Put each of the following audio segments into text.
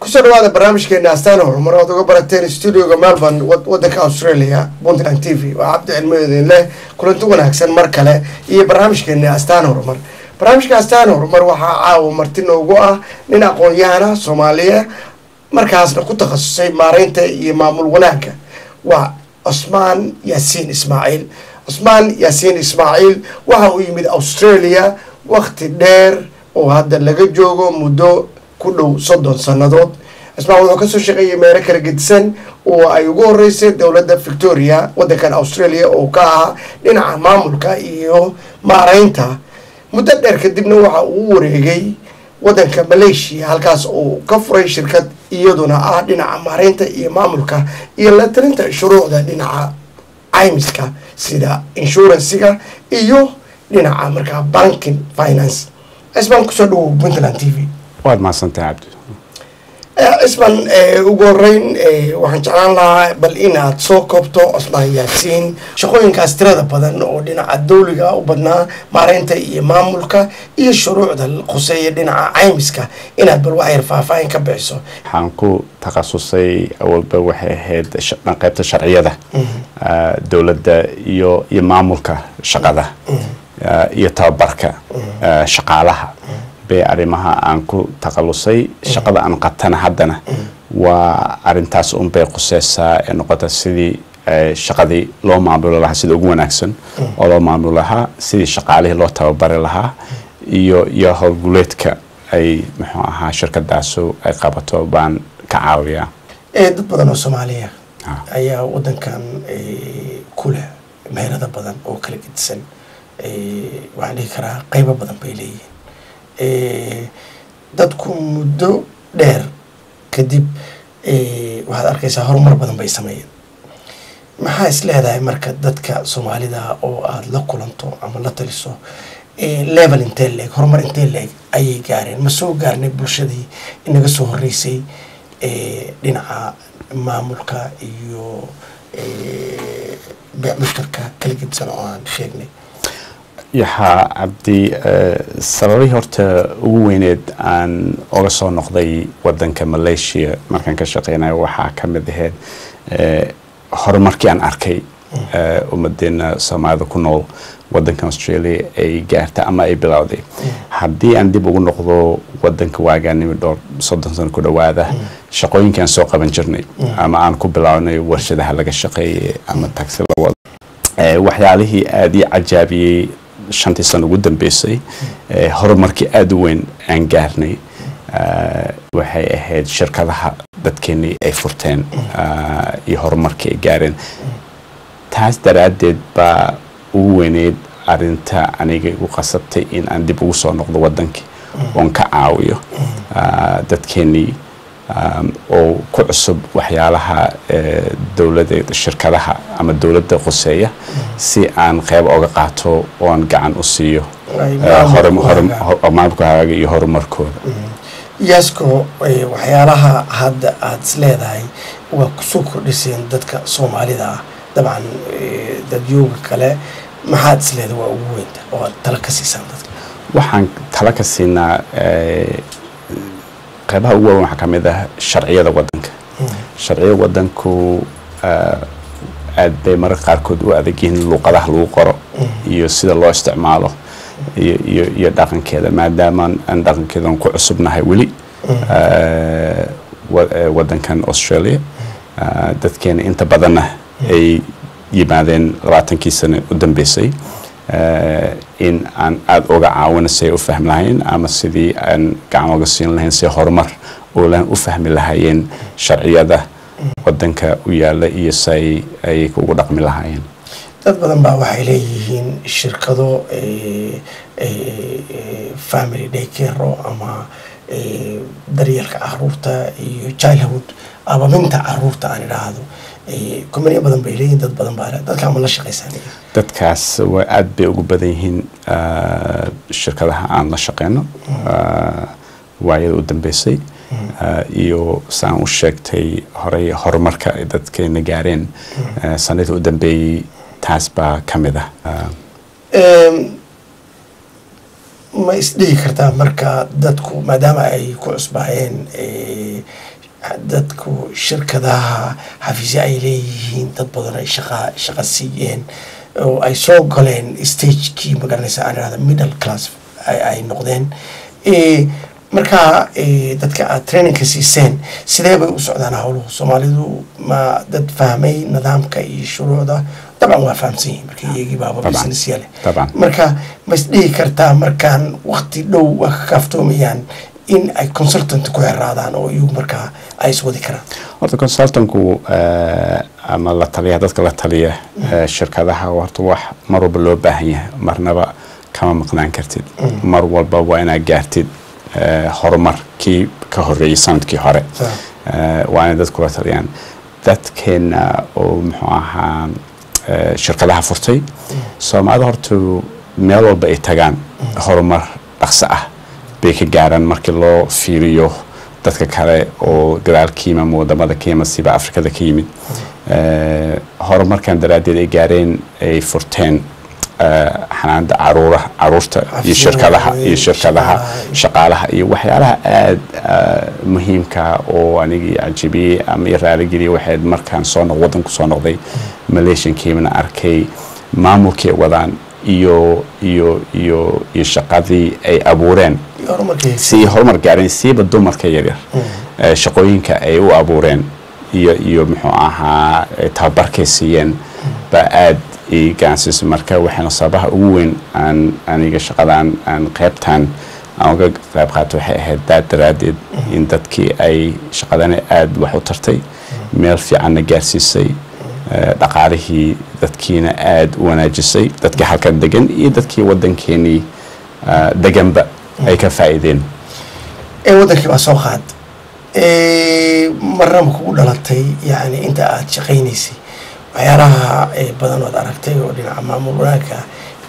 كسر هذا برنامج كنا استانه مرات وقبرتين استوديو مالبون ودك أستراليا بونتلان تي في وعبد علمي له كلنتو وناكسن مركله هي برنامج كنا استانه مر برنامج كاستانه مر وحاو مرتين وجوه لنا قويانا صومالية مركز نقطة تخصصي مارينتا يمامل وناك وعثمان ياسين إسماعيل وهو يمد أستراليا وقت دير وهذا اللي جوجو مدو كله صدّن سنادات اسمع وكسر شقي أمريكا جدسن وأيقول رئيس دولة فيكتوريا وده كان أستراليا وكا لنا مملكة إيوه مارينتا مدة كدبنا ووريجي وده كان ماليشيا هالكاس وكفر شركة إيودنا لنا مارينتا إيه مملكة إلا ترنت شروع ده لنا عيمسكا سيدا إنشورنسيكا إيوه لنا أمريكا بانكين فاينانس اسمع كسر بنتلان تي في waad mahadsantahay cabdi isman ugu horeyn waxaan jeclaan lahaa bal inaad soo koobto Cusmaan Yaasiin shaqooyinkaas tirada badan oo dhinaca dawliga u badnaa maareynta iyo maamulka iyo shuruucda qoseeya dhinaca caymiska inaad bal wax yar faahfaahin ka bixiso waxaan ku takhasusay awalba waxay ahayd qaybta sharciyada dawladda iyo maamulka shaqada iyo tababarka shaqaalaha arrimaha aan ku taqalusay shaqada aan qabtana haddana waa arintaas un bay qoseysaa ee noqota sidii shaqadii loo maamulo lahaa sida ugu wanaagsan oo loo maamulo lahaa sidii shaqaalihii loo tababari lahaa iyo howlguleedka ay muxuu ahaa shirkadaasu ay qabato baan ka caawiyaa dad badan oo Soomaaliya ayaa wadankan ku leh meherada badan oo kala gedisan waxaan dhihi karaa qaybo badan bay leeyihiin dadku muddo dheer kadib waxaad arkaysaa horumar badan bay sameeyeen maxaa is leedahay marka dadka Soomaalida oo aad la kulanto ama la taliso level intee leeg horumar intee leeg ayay gaareen ma soo gaarnay bulshadii inaga soo horeysay dhinaca maamulka iyo mushtarka kala gedisan oo aan sheegnay yaha abdi sababi horta ugu weyneed aan oga soo noqday wadanka Malaysia markaan ka shaqeynay waxa kamid ahayd horumarkii aan arkay ummadeena Soomaalida ku nool wadanka Australia ay gaarta ama ay bilowday haddii aan dib ugu noqdo wadanka waaganimo dhowr 30 sano ku dhawaada shaqooyinkan soo qaban jirnay ama aan ku bilownay warshadaha laga shaqeeyay ama taxi la wado waxyaalihii aad i cajaabiyay shantii sano ugu dambeysay horumarkii aad u weyn aan gaarnay waxay ahayd shirkadaha dadkeenii ay furteen iyo horumarkii ay gaareen taas daraadeed baa ugu weyneed arinta aniga igu qasabtay in aan dib ugu soo noqdo wadankii oon ka caawiyo dadkeenii oo ku cusub waxyaalaha dawladda shirkadaha ama dawladda qoseeya si aan qayb uga qaato oo aan gacan u siiyo maamulkaaga iyo horumarkooda yaasko waxyaalaha hadda aad isleedahay waa kusoo kordhiseen dadka Soomaalida dabcan dadyooga kale maxaad isleedahay waa ugu weynta oo aad tala ka siisaan dadka waxaan tala ka siinaa qaybaha ugu weyn waxa kamid ah sharciyada wadanka sharciyada wadanku aad bay mararka qaarkood u adag yihiin luqadaha lagu qoro iyo sida loo isticmaalo iyo dhaqankeeda maadaama aan dhaqankeedan ku cusubnahay weli wadankan Australia dadkeena inta badanna ay yimaadeen 20 sano u dambeysay in aan aad uga caawinasay u fahmi lahayn ama sidii aan gacan uga siin lahayn si horumar oo laan u fahmi lahaayeen sharciyada wadanka u yaala iyo say ay ugu dhaqmi lahaayeen dad badan baa waxay leeyihiin shirkado family daycare ama daryeelka caruurta iyo childhood abaminta caruurta aan idhaahdo كمية بدن بيلين دد بدن بارة دد كامل لا شقيسانية دد كاس وعد بيوجو بدينهن الشركة لها عن لا شقينا وعيد قدام بيسي iyo saan u sheegtay horay horumarka dadka nagaareen sanad u dambeeyay taas baa kamid ah ma isdhihi kartaa marka dadku maadaama ay ku cusbaayeen dadku shirkadaha xafiisyo ay leeyihiin dad badan ay shaqo siiyeen oo ay soo galeen stagekii magaranaysa aan irahda middle class ay noqdeen marka dadka aad trainingka siiseen sidee bay u socdaan howluhu soomaalidu ma dad fahmay nidaamka iyo shuruucda طبعا waa fahamsan yihiin marka iyagii baaba business yale marka ma isdhihi kartaa markaan waqti dhow waa ka kaaftoomayaan in ay consultant ku xiraadaan oo iyagu markaa ay iswadi karaan horta consultantku ama la taliya dadka la taliya shirkadaha horta wax mar walba loo baahan yahay marnaba kama maqnaan kartid mar walba waa inaad gaartid horumarkii ka horreeyay sanadkii hore waa inay dadku la taliyaan dadkeena oo muxuu ahaa shirkadaha furtay Soomaalida horta meel walba ay tagaan horumar dhaqso ah bay ka gaaraan markii loo fiiriyo dadka kale oo gadaalkiima wadamada kiima siba Afrikada ka yimid horumarkan daraadeed ay gaareen ay furteen xanaanada caruurta iyo shirkadaha shaqaalaha iyo waxyaalaha aad muhiimka oo anigi ajibiyay ama raali geliye waxay markaan wadanku soo noqday Malaysian kiimana arkay maamulkii wadaan iyo shaqadii ay abuureen si horumar gaareen siiba dumarka yaryar shaqooyinka ay u abuureen iyo muxuu ahaa tababarkay siiyeen ba aad gaansis marka waxaan sabaha ugu weyn aniga shaqadan aan qaybtan aan uga qayb qaato waxay ahayd daradeed in dadkii ay shaqadan aad wax u tartay meel fiican gaarsiisay dhaqaalihii dadkiina aad u wanaajisay dadkii halkan degan iyo dadkii wadankeeni deganba ay ka faa'iideen wadankii waa soo qaad marnaba kugu dhalatay yani inta aad shaqaynaysay waxyaalaha badan ood aragtay oo dhinaca maamul wanaagga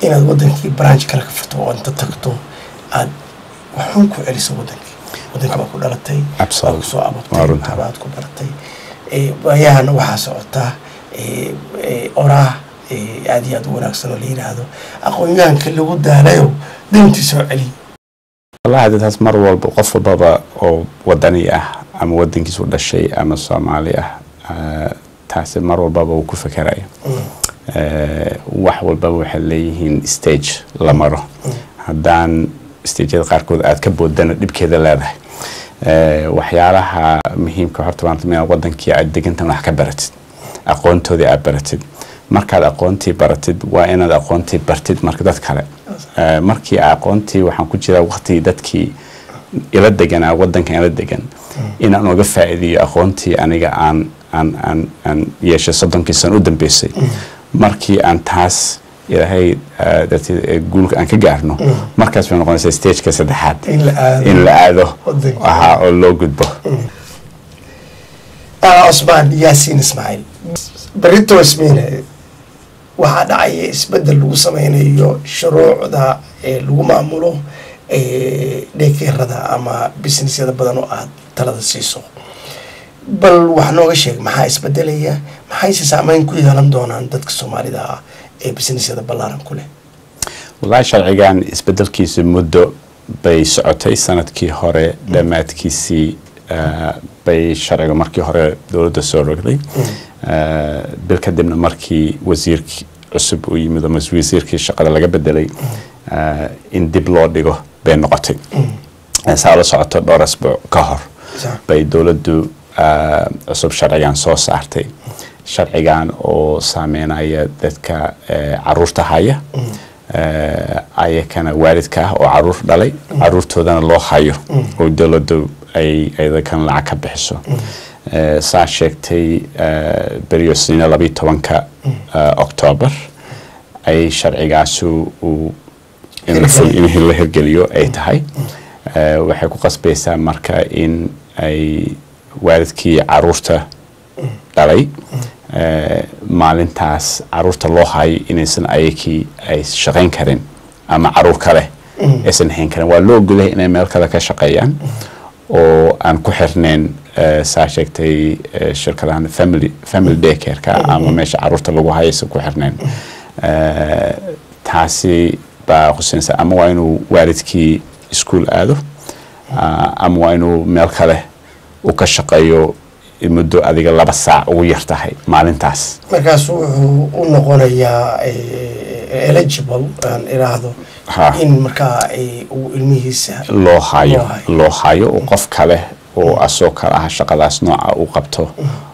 inaad wadankii branch kale ka furto oo inta tagto aad waxun ku celiso wadankii baa ku dhalatay waa kusoo abatay abaad ku baratay waayahana waxaa socotaa oraah aad iyo aad u wanaagsan oo la yidhaahdo aqoonyahanka lagu daalayo dayntii soo celi wallahi dadkaas mar walba qof walbaba oo wadani ah ama wadankiisu dhashay ama Soomaali ah taasi mar walbaba uu ku fikirayo wax walbaba waxay leeyihiin stage la maro haddaan stageada qaarkood aad ka boodana dhibkeeda leedahay waxyaalaha muhiimka horta waa in wadankii aad degantan wax ka baratid aqoontoodii aad baratid markaad aqoontii baratid waa inaad aqoontii bartid marka dad kale markii aqoontii waxaan ku jiraa waqti dadkii ila deganaa wadankan ila degan inaan uga faa'iideeyo aqoontii aniga aan yeeshay 30 sano u dambeysay markii aan taas ilaahay guulka aan ka gaarno markaas way noqonaysaa stage-ka saddexaad in la aado oo loo gudbo Osman Yasin Ismail بريتو اسمينه waxaa dhacay isbedel lagu sameynayo shuruucda lagu maamulo dheekeerada ama businessyada badan oo aad talada siiso bal wax nooga sheeg maxaa isbedelaya maxay si saameyn ku yeelan doonaan dadka Soomaalida ee businessyada ballaaran ku leh wallahi sharcigan isbedelkiisa muddo bay socotay sanadkii hore dhamaadkiisii bay sharciga markii hore dawladda soo rogday bil kadibna markii wasiirkii cusub uu yimid ama wasiirkii shaqada laga bedelay in dib loo dhigo bay noqotay saa la socoto dhowr asbuuc ka hor bay dawladdu cusub sharcigan soo saartay sharcigan oo saameynaya dadka caruurta haya ayakana waalidka ah oo caruur dhalay caruurtoodana loo hayo oo dawladdu ay kan lacag ka bixiso saa sheegtay beriosina 12 October ay sharcigaasu in la hirgeliyo ay tahay waxay ku qasbaysaa marka in ay waalidkii caruurta dhalay maalintaas caruurta loo hayo inaysan ayakii ay shaqayn karin ama caruur kale aysan hayn karin waa loo ogolyahay inay meel kale ka shaqeeyaan oo aan ku xirnayn saa sheegtay shirkadahan family daycare-ka ama meesha caruurta lagu hayaysa ku xirnayn taasi baa quseynaysa ama waa inuu waalidkii iskuul aado ama waa inuu meel kale u ka shaqeeyo muddo adiga 2 saac ugu yar tahay maalintaas markaas wuxuu u noqonayaa eligible aan iraahdo in markaa uu ilmihiisa loo hayo oo qof kale oo asoo kale ah shaqadaas nooca uu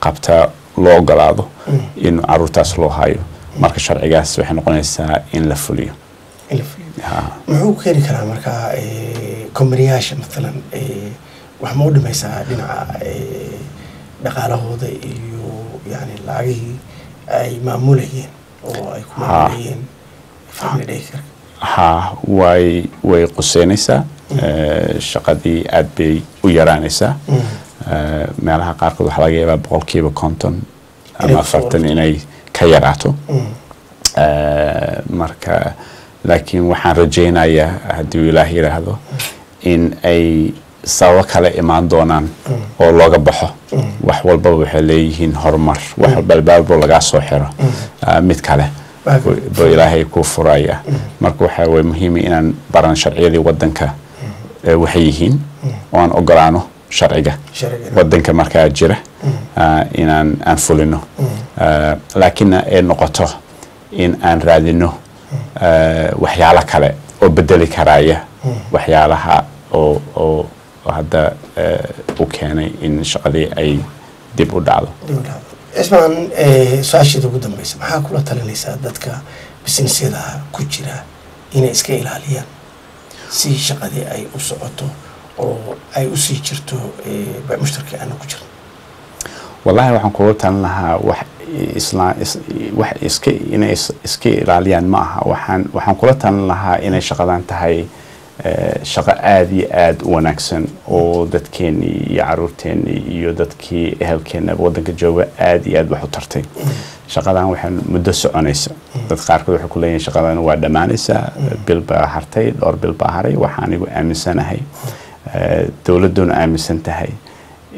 qabta loo ogolaado in caruurtaas loo hayo marka sharcigaas waxay noqonaysaa in la fuliyo muxuu keeni karaa markaa kombaniyaasha maalan wax ma u dhimaysaa dhinaca dhaqaalahooda iyo yani lacagihii ay maamulayeen oo ay ku maamulayeen family daycare way quseynaysaa shaqadii aad bay u yaraanaysaa meelaha qaarkood waxaa laga yaabaa 50% ama 40 inay ka yaraato marka laakiin waxaan rajaynayaa haddii Ilaahay yiraahdo in ay sabab kale imaan doonaan oo looga baxo wax walba waxay leeyihiin horumar wax walba laga soo xiro mid kale boo Ilaahay ku furaya marka waxa way muhiim inaan baran sharciyadii wadanka waxay yihiin oo aan ogolaano sharciga wadanka markaa jira inaan fulino laakiin ay noqoto in aan raadino waxyaalo kale oo bedeli karaya waxyaalaha oo hadda u keenay in shaqadii ay dib u dhacdo ismaan su'aashada ugu dambaysa maxaa kula talinaysaa dadka businessyada ku jira inay iska ilaaliyaan si shaqadii ay u socoto oo ay u sii jirto mushtarka aan ku jirno wallahi waxaan kula talin lahaa wax iska ilaaliyaan ma aha waxaan kula talin lahaa inay shaqadan tahay shaqo aad iyo aad u wanaagsan oo dadkeeni iyo caruurteeni iyo dadkii ehelkeena wadanka jooga aad iyo aad wax u tartay shaqadan waxay muddo soconaysa dad qaarkood waxay ku leeyihiin shaqadan waa dhamaanaysaa bil baa hartay dhowr bil baa haray waxaan igu aaminsanahay dawladuna aaminsan tahay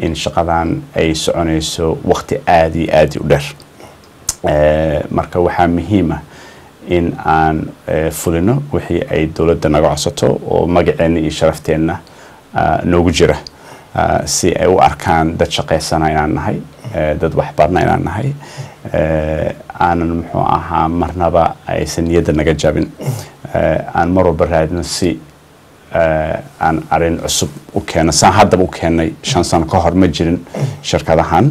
in shaqadan ay soconayso waqti aad iyo aad u dheer marka waxaa muhiim ah in aan fulino wixii ay dawladda naga codsato oo magaceena iyo sharafteena noogu jira si ay u arkaan dad shaqaysana inaan nahay dad waxbarna inaan nahay aanan muxuu ahaa marnaba aysan niyadda naga jabin aan mar walba raadino si aan arin cusub u keeno saan haddaba u keenay 5 sano ka hor ma jirin shirkadahan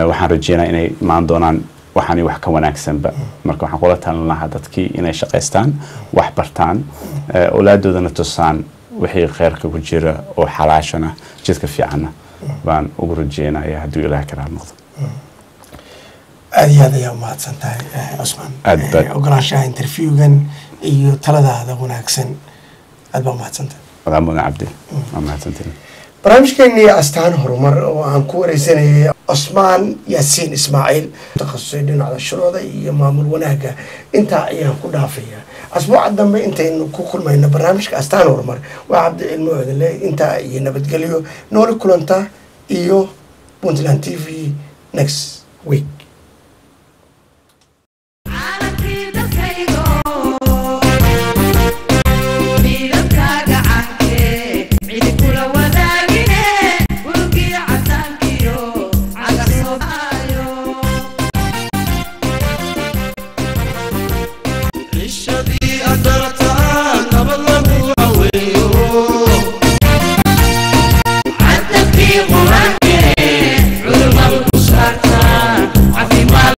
waxaan rajeynayaa inay imaan doonaan waxaan wax ka wanaagsanba marka waxaan kula talin lahaa dadkii inay shaqaystaan wax bartaan awlaadoodana tusaan wixii khayrka ku jira oo xalaashana jidka fiicana baan ugu rajeynayaa haddii Ilaahay ka raali noqdo aad iyo aad ayaa mahadsan tahay Cusmaan ogolaanshaha interviewgan iyo taladaada wanaagsan aad baa mahadsantahay wadaamada cabdi mahadsantahay barnaamijkeennii astaan horumar oo aan ku wareysanayay Cusmaan Yaasiin Ismaaciil takhasusay dhinaca shuruucda iyo maamul wanaagga inta ayaan ku dhaafayaa asbuuca dambe intaynu ku kulmayno barnaamijka astaan horumar waa Cabdi Cilmi Wadale inta iyo nabadgelyo nooli kulanta iyo Puntland TV next week